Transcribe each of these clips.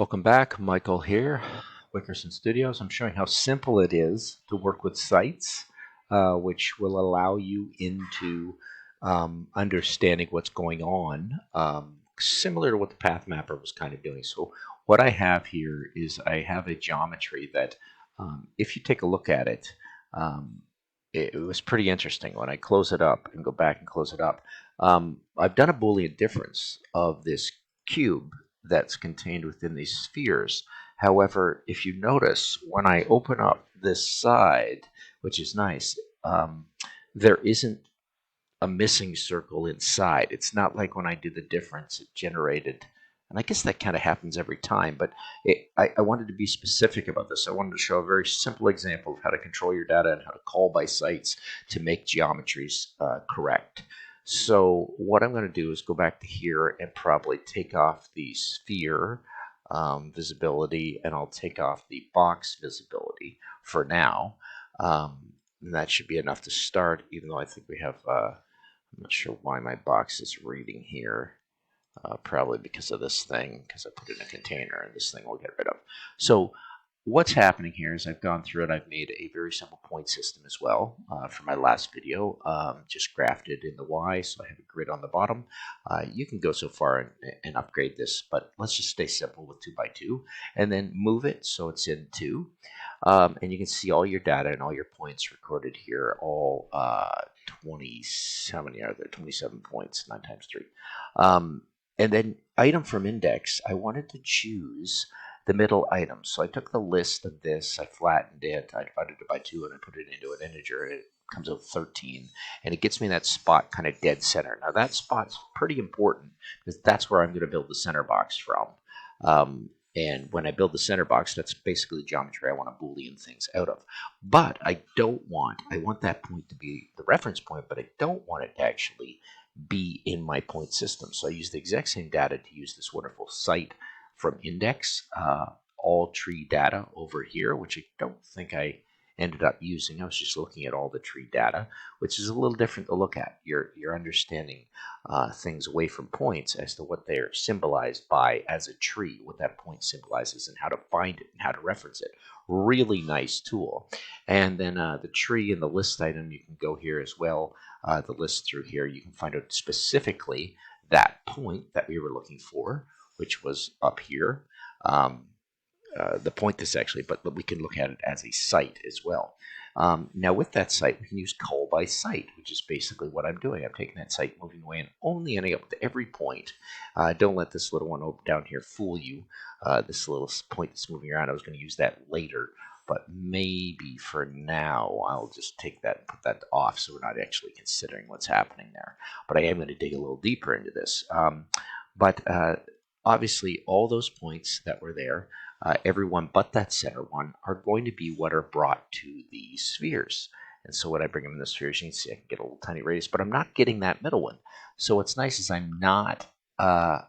Welcome back, Michael here, Wickerson Studios. I'm showing how simple it is to work with sites, which will allow you into understanding what's going on, similar to what the Path Mapper was kind of doing. So what I have here is I have a geometry that, if you take a look at it, um, it was pretty interesting. When I close it up and go back and close it up, I've done a Boolean difference of this cube that's contained within these spheres. However, if you notice, when I open up this side, which is nice, there isn't a missing circle inside. It's not like when I do the difference, it generated, and I guess that kind of happens every time, but I wanted to be specific about this. I wanted to show a very simple example of how to control your data and how to call by sites to make geometries correct. So what I'm going to do is go back to here and probably take off the sphere visibility, and I'll take off the box visibility for now. And that should be enough to start, even though I think we have, I'm not sure why my box is reading here. Probably because of this thing, because I put it in a container, and this thing we'll get rid of. So what's happening here is I've gone through and I've made a very simple point system as well for my last video, just graphed it in the Y, so I have a grid on the bottom. You can go so far and upgrade this, but let's just stay simple with 2x2, and then move it so it's in 2. And you can see all your data and all your points recorded here, all 27, yeah, there 27 points, 9 times 3. And then item from index, I wanted to choose the middle item. So I took the list of this, I flattened it, I divided it by 2, and I put it into an integer. It comes out 13, and it gets me that spot kind of dead center. Now that spot's pretty important because that's where I'm going to build the center box from. And when I build the center box, that's basically the geometry I want to Boolean things out of. But I want that point to be the reference point, but I don't want it to actually be in my point system. So I use the exact same data to use this wonderful site from index, all tree data over here, which I don't think I ended up using. I was just looking at all the tree data, which is a little different to look at. You're understanding things away from points as to what they're symbolized by as a tree, what that point symbolizes, and how to find it and how to reference it. Really nice tool. And then the tree and the list item, you can go here as well. The list through here, you can find out specifically that point that we were looking for, which was up here. The point is actually, but we can look at it as a site as well. Now with that site, we can use call by site, which is basically what I'm doing. I'm taking that site, moving away, and only ending up with every point. Don't let this little one down here fool you. This little point that's moving around, I was going to use that later, but maybe for now, I'll just take that and put that off so we're not actually considering what's happening there. But I am going to dig a little deeper into this. But obviously, all those points that were there, everyone but that center one, are going to be what are brought to the spheres. And so when I bring them in the spheres, you can see I can get a little tiny radius, but I'm not getting that middle one. So what's nice is I'm not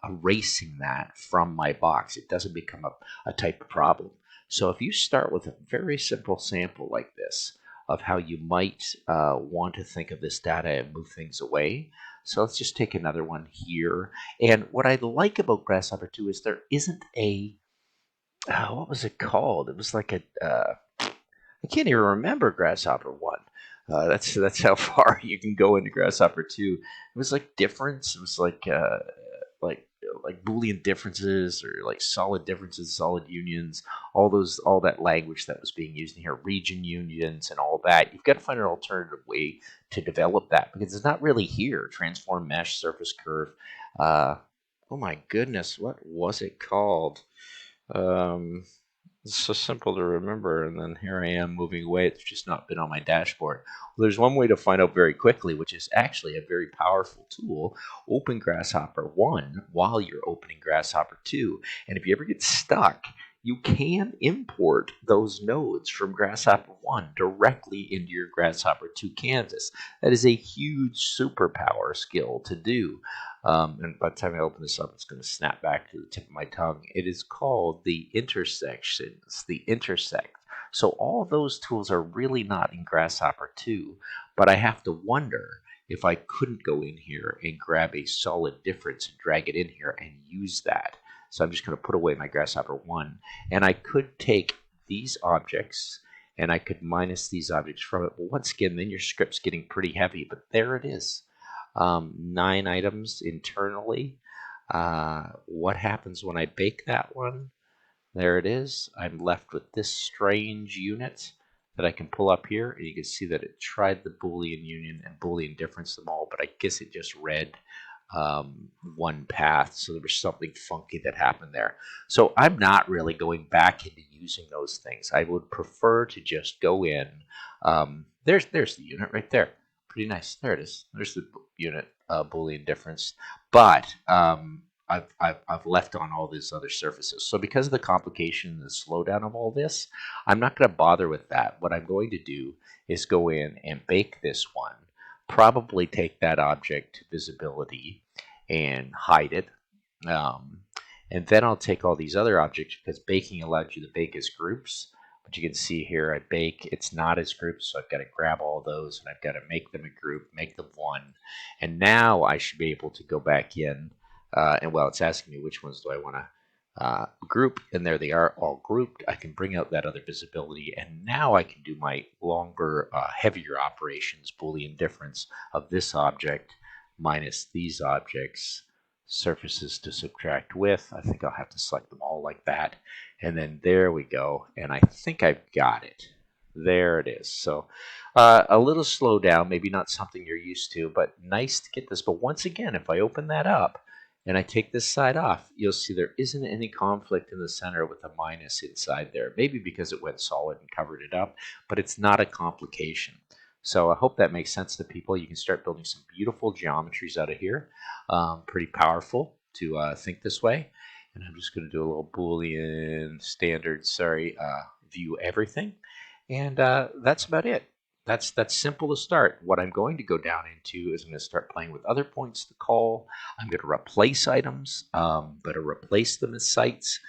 erasing that from my box. It doesn't become a type of problem. So if you start with a very simple sample like this of how you might want to think of this data and move things away. So let's just take another one here. And what I like about Grasshopper 2 is there isn't a, what was it called? It was like a, I can't even remember Grasshopper 1. That's how far you can go into Grasshopper 2. It was like difference. It was like Boolean differences, or like solid differences, solid unions, all that language that was being used in here, region unions and all that. You've got to find an alternative way to develop that because it's not really here. Transform mesh, surface curve. Oh my goodness, what was it called? It's so simple to remember, and then here I am moving away. It's just not been on my dashboard. Well, there's one way to find out very quickly, which is actually a very powerful tool. Open Grasshopper 1 while you're opening Grasshopper 2. And if you ever get stuck, you can import those nodes from Grasshopper 1 directly into your Grasshopper 2 canvas. That is a huge superpower skill to do. And by the time I open this up, it's going to snap back to the tip of my tongue. It is called the intersections, the intersect. So all those tools are really not in Grasshopper 2, but I have to wonder if I couldn't go in here and grab a solid difference and drag it in here and use that. So I'm just going to put away my Grasshopper 1. And I could take these objects and I could minus these objects from it. But once again, then your script's getting pretty heavy. But there it is. 9 items internally. What happens when I bake that one? There it is. I'm left with this strange unit that I can pull up here, and you can see that it tried the Boolean union and Boolean difference them all, but I guess it just read one path, so there was something funky that happened there. So I'm not really going back into using those things. I would prefer to just go in. There's the unit right there. Pretty nice. There it is. There's the unit Boolean difference. But I've left on all these other surfaces. So because of the complication and the slowdown of all this, I'm not going to bother with that. What I'm going to do is go in and bake this one, probably take that object to visibility and hide it. And then I'll take all these other objects because baking allows you to bake as groups. But you can see here I bake, it's not as groups, so I've got to grab all those and I've got to make them a group, make them one. And now I should be able to go back in. And well, it's asking me which ones do I want to group, and there they are, all grouped. I can bring out that other visibility, and now I can do my longer, heavier operations, Boolean difference of this object minus these objects, surfaces to subtract with. I think I'll have to select them all like that, and then there we go, and I think I've got it. There it is. So a little slow down, maybe not something you're used to, but nice to get this. But once again, if I open that up, and I take this side off, you'll see there isn't any conflict in the center with a minus inside there. Maybe because it went solid and covered it up, but it's not a complication. So I hope that makes sense to people. You can start building some beautiful geometries out of here. Pretty powerful to think this way. And I'm just going to do a little Boolean standard, view everything. And that's about it. That's simple to start. What I'm going to go down into is I'm going to start playing with other points to call. I'm going to replace items, but to replace them as sites,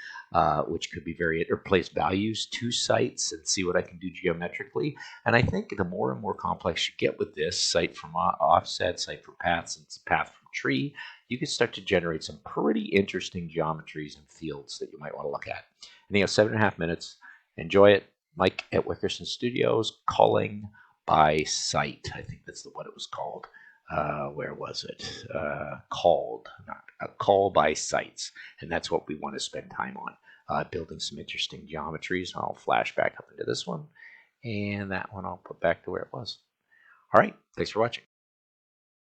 which could be replace values to sites and see what I can do geometrically. And I think the more and more complex you get with this, site from offset, site from paths, and path from tree, you can start to generate some pretty interesting geometries and fields that you might want to look at. And you have 7.5 minutes. Enjoy it. Mike at Wickerson Studios, calling by site. I think that's what it was called. Where was it? Called, not a call by sites. And that's what we want to spend time on. Building some interesting geometries. I'll flash back up into this one. And that one I'll put back to where it was. All right. Thanks for watching.